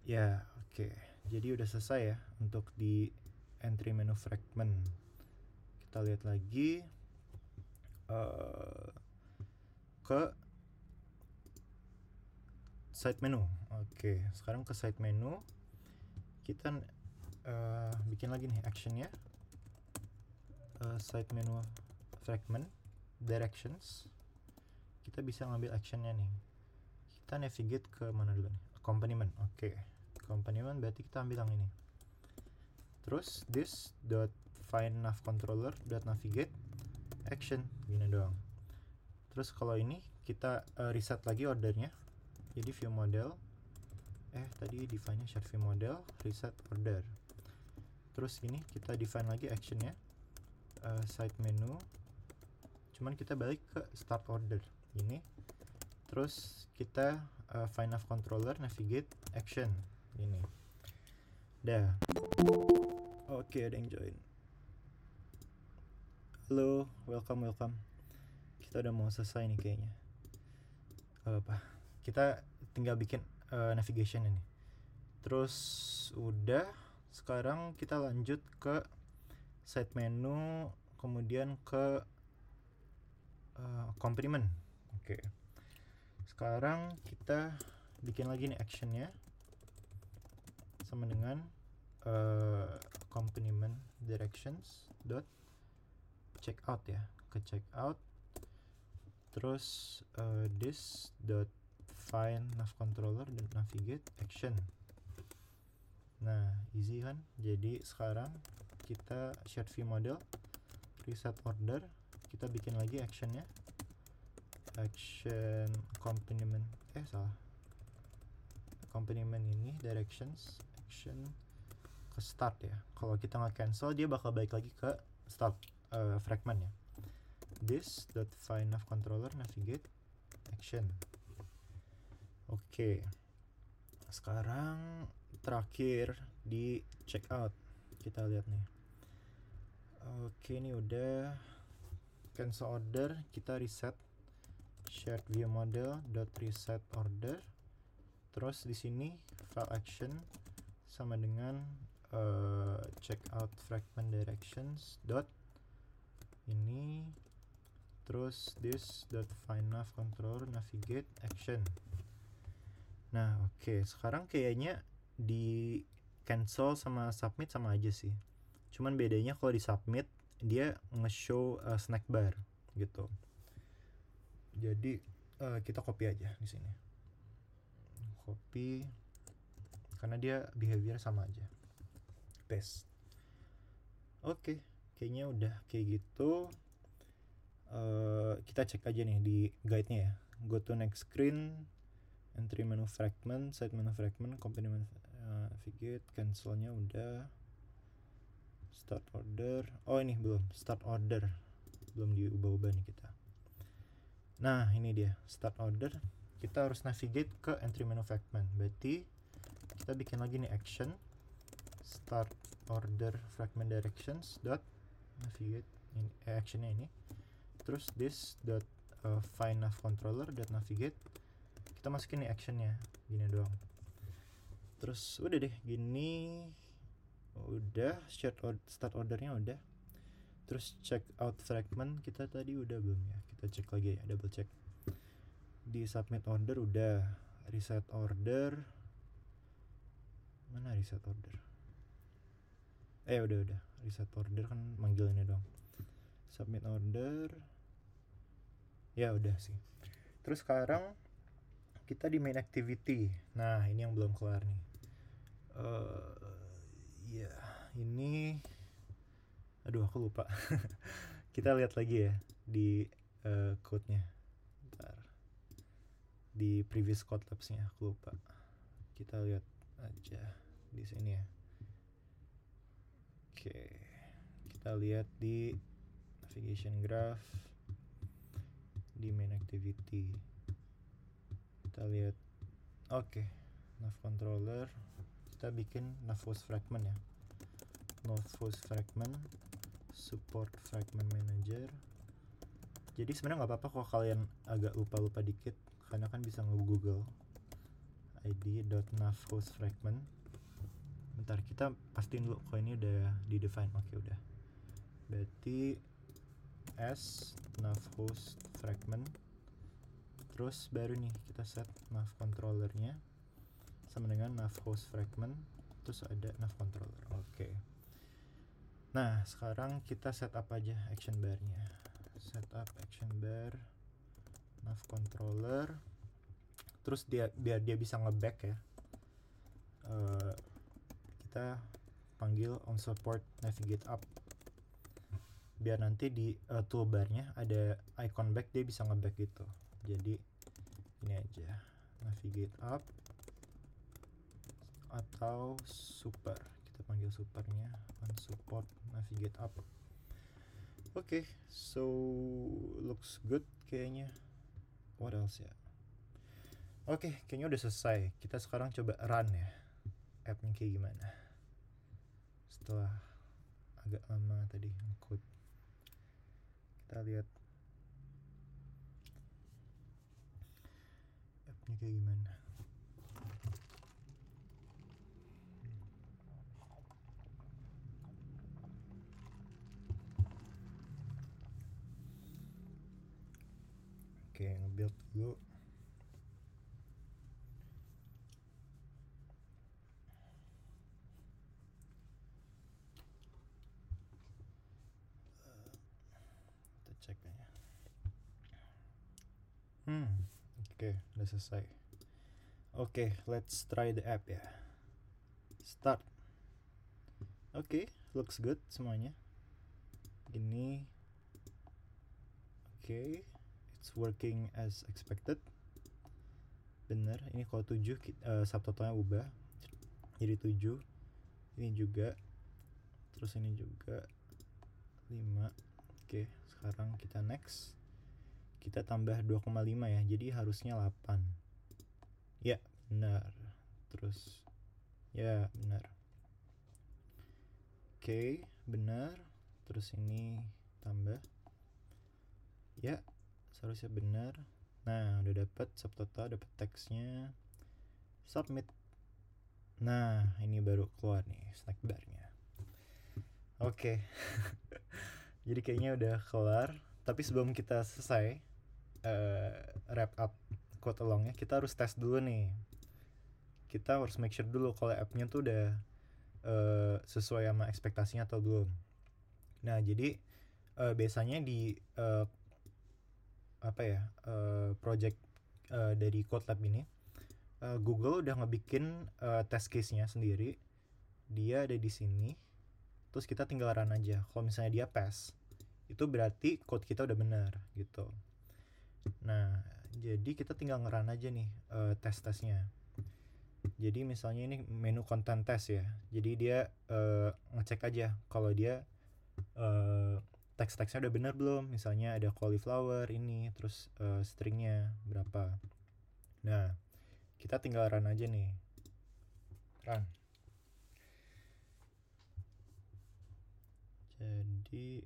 ya. Oke, jadi udah selesai ya untuk di entry menu fragment. Kita lihat lagi ke side menu. Oke, sekarang ke side menu kita bikin lagi nih actionnya, side menu fragment directions. Kita bisa ngambil actionnya nih, kita navigate ke mana dulu nih, accompaniment. Oke, accompaniment berarti kita ambil yang ini. Terus this dot find nav controller dot navigate action, gini doang. Terus kalau ini kita reset lagi ordernya, jadi view model tadi define-nya share view model reset order. Terus ini kita define lagi actionnya, side menu, cuman kita balik ke start order ini. Terus kita find nav controller navigate action, ini dah. Oke, ada yang join. Halo, welcome. Kita udah mau selesai nih kayaknya. Apa? Kita tinggal bikin navigation ini. Terus udah, sekarang kita lanjut ke side menu, kemudian ke accompaniment. Oke. Sekarang kita bikin lagi nih actionnya, sama dengan accompaniment directions dot checkout ya, ke checkout. Terus this dot find nav controller dan navigate action. Nah easy kan. Jadi sekarang kita share view model reset order, kita bikin lagi actionnya, action accompaniment accompaniment ini directions action ke start ya. Kalau kita nggak cancel, dia bakal balik lagi ke start fragment ya. This dot find nav controller navigate action. Oke, sekarang terakhir di checkout, kita lihat nih. Oke, ini udah cancel order, kita reset shared view model dot reset order. Terus di sini file action sama dengan checkout fragment directions dot ini terus this dot find nav controller navigate action. Nah oke, sekarang kayaknya di cancel sama submit sama aja sih, cuman bedanya kalau di submit dia nge-show snack bar gitu. Jadi kita copy aja di sini, copy karena dia behavior sama aja, paste. Oke, kayaknya udah kayak gitu. Kita cek aja nih di guide-nya ya. Go to next screen, entry menu fragment, side menu fragment, company menu, navigate, cancelnya udah. Start order, oh ini belum, start order belum diubah-ubah nih kita. Nah ini dia start order, kita harus navigate ke entry menu fragment. Berarti kita bikin lagi nih action start order fragment directions dot navigate ini, actionnya ini, terus this dot find nav controller dot navigate, kita masukin nih actionnya gini doang. Terus udah deh gini, udah start ordernya udah. Terus check out fragment kita tadi udah belum ya, kita cek lagi ya, double check. Di submit order udah, reset order mana, reset order udah reset order kan manggilannya dong. Submit order ya udah sih. Terus sekarang kita di main activity. Nah ini yang belum kelar nih. Ya ini aduh aku lupa. Kita lihat lagi ya di code-nya. Bentar. Di previous code labs-nya aku lupa. Kita lihat aja di sini ya. Oke, kita lihat di navigation graph, di main activity. Kita lihat, oke, nav controller. Kita bikin nav host fragment ya. Nav host fragment, support fragment manager. Jadi sebenarnya nggak apa-apa kalau kalian agak lupa-lupa dikit, karena kan bisa nge-google id.nav host fragment. Bentar, kita pastiin dulu kalau ini udah di define. Oke udah, berarti s nav host fragment, terus baru nih kita set nav controllernya sama dengan nav host fragment, terus ada nav controller. Oke. Nah sekarang kita setup aja action barnya. Setup action bar nav controller, terus biar dia bisa nge-back ya, kita panggil on support navigate up, biar nanti di toolbarnya ada icon back, dia bisa nge-back gitu. Jadi ini aja, navigate up atau super, kita panggil supernya on support navigate up. Oke, so looks good kayaknya. What else ya? Oke, kayaknya udah selesai. Kita sekarang coba run ya, app-nya kayak gimana setelah agak lama tadi code. Kita lihat app-nya kayak gimana. Oke, nge-build dulu. Kita cek aja. Oke, udah selesai. Oke, let's try the app ya. Start. Oke, looks good semuanya. Gini. Oke, it's working as expected. Bener, ini kalau 7 subtotalnya ubah jadi 7. Ini juga, terus ini juga 5. Oke, sekarang kita next. Kita tambah 2,5 ya, jadi harusnya 8. Ya, benar. Terus ya, benar. Oke, benar. Terus ini tambah. Ya, seharusnya benar. Nah, udah dapat subtotal, dapat teksnya. Submit. Nah, ini baru keluar nih snack barnya. Oke. Jadi kayaknya udah kelar. Tapi sebelum kita selesai wrap up code alongnya, kita harus tes dulu nih. Kita harus make sure dulu kalau app-nya tuh udah sesuai sama ekspektasinya atau belum. Nah, jadi biasanya di project dari CodeLab ini, Google udah ngebikin test case-nya sendiri. Dia ada di sini. Terus kita tinggal run aja. Kalau misalnya dia pass, itu berarti code kita udah benar gitu. Nah, jadi kita tinggal nge-run aja nih tes-tesnya. Jadi misalnya ini menu content test ya. Jadi dia ngecek aja kalau dia teks-teksnya udah benar belum. Misalnya ada cauliflower ini, terus stringnya berapa. Nah, kita tinggal run aja nih. Run. Jadi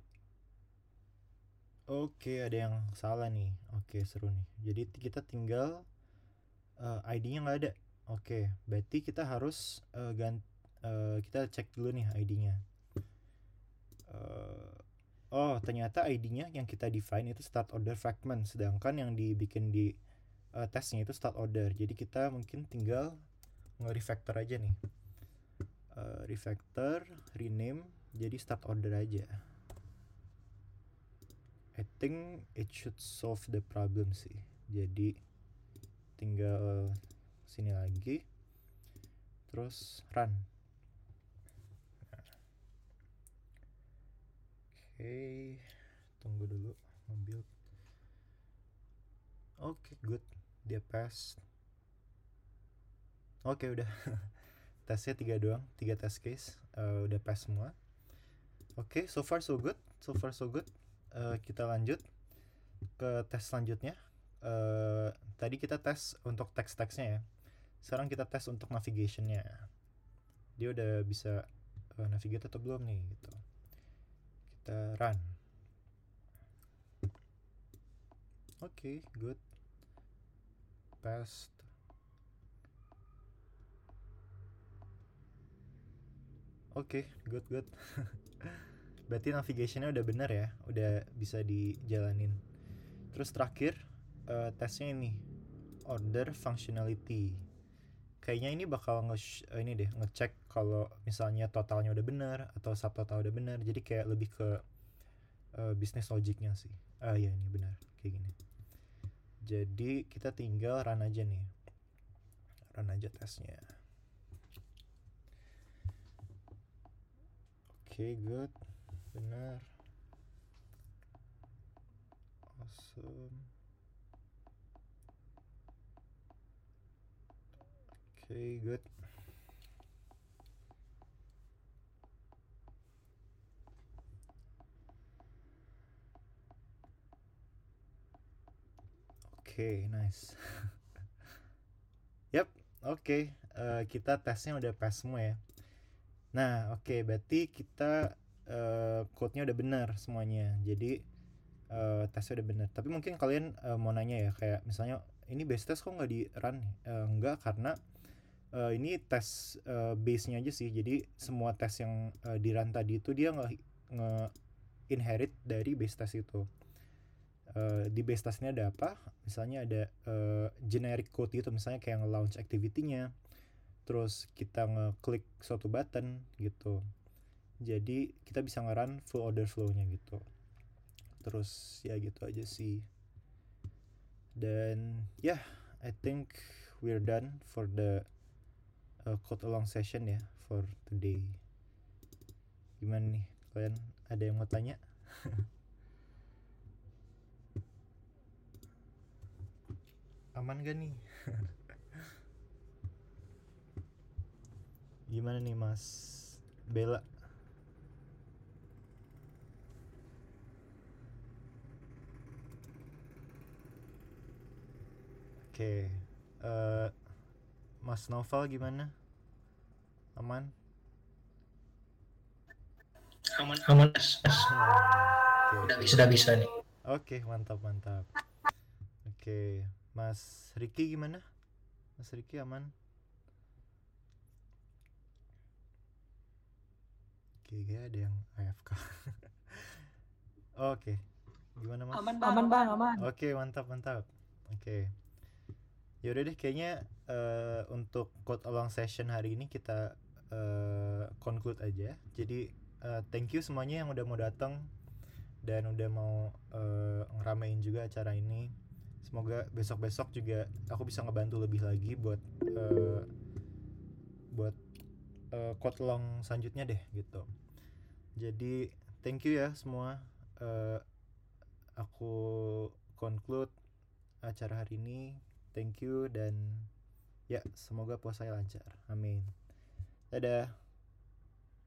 oke, ada yang salah nih. Oke, seru nih. Jadi kita tinggal ID-nya nggak ada. Oke, berarti kita harus kita cek dulu nih ID-nya. Oh, ternyata ID-nya yang kita define itu start order fragment, sedangkan yang dibikin di tesnya itu start order. Jadi kita mungkin tinggal nge-refactor aja nih. Refactor, rename, jadi start order aja. I think it should solve the problem sih. Jadi tinggal sini lagi, terus run. Oke, tunggu dulu nge-build. Oke, good, dia pass. Oke, udah. Tesnya 3 doang, 3 test case, udah pass semua. Oke, so far so good. Kita lanjut ke tes selanjutnya. Tadi kita tes untuk teks-teksnya ya. Sekarang kita tes untuk navigationnya. Dia udah bisa navigate atau belum nih gitu. Kita run. Oke, good. Passed. Oke, good. Berarti navigationnya udah bener ya, udah bisa dijalanin. Terus terakhir tesnya ini, order functionality. Kayaknya ini bakal ngecek kalau misalnya totalnya udah bener atau subtotal udah bener. Jadi kayak lebih ke business logicnya sih. Ya ini benar kayak gini. Jadi kita tinggal run aja nih, run aja tesnya. Oke, good, benar, awesome. Oke, good. Oke, nice. Yap, oke. Kita tesnya udah pass semua ya. Nah, oke, berarti kita code-nya udah benar semuanya. Jadi tesnya udah benar. Tapi mungkin kalian mau nanya ya, kayak misalnya ini base test kok nggak di run? Enggak, karena ini tes base-nya aja sih. Jadi semua tes yang di run tadi itu dia nge-inherit dari base test itu. Di base testnya ada apa? Misalnya ada generic code gitu, misalnya kayak nge-launch activity-nya, terus kita ngeklik suatu button gitu. Jadi kita bisa nge-run full order flow-nya gitu. Terus ya gitu aja sih. Dan ya, I think we're done for the code along session ya for today. Gimana nih, kalian ada yang mau tanya? Aman gak nih? Gimana nih Mas Bella? Oke, Mas Novel gimana? Aman? Aman. Sudah bisa nih. Oke, mantap. Oke, Mas Riki gimana? Mas Riki aman? Oke, ada yang AFK. Oke, Gimana Mas? Aman bang, aman. Oke, mantap mantap. Oke. Ya udah deh, kayaknya untuk quote along session hari ini kita conclude aja. Jadi thank you semuanya yang udah mau datang dan udah mau ngeramein juga acara ini. Semoga besok-besok juga aku bisa ngebantu lebih lagi buat buat quote long selanjutnya deh gitu. Jadi thank you ya semua. Aku conclude acara hari ini. Thank you dan ya semoga puasanya lancar. Amin. Dadah.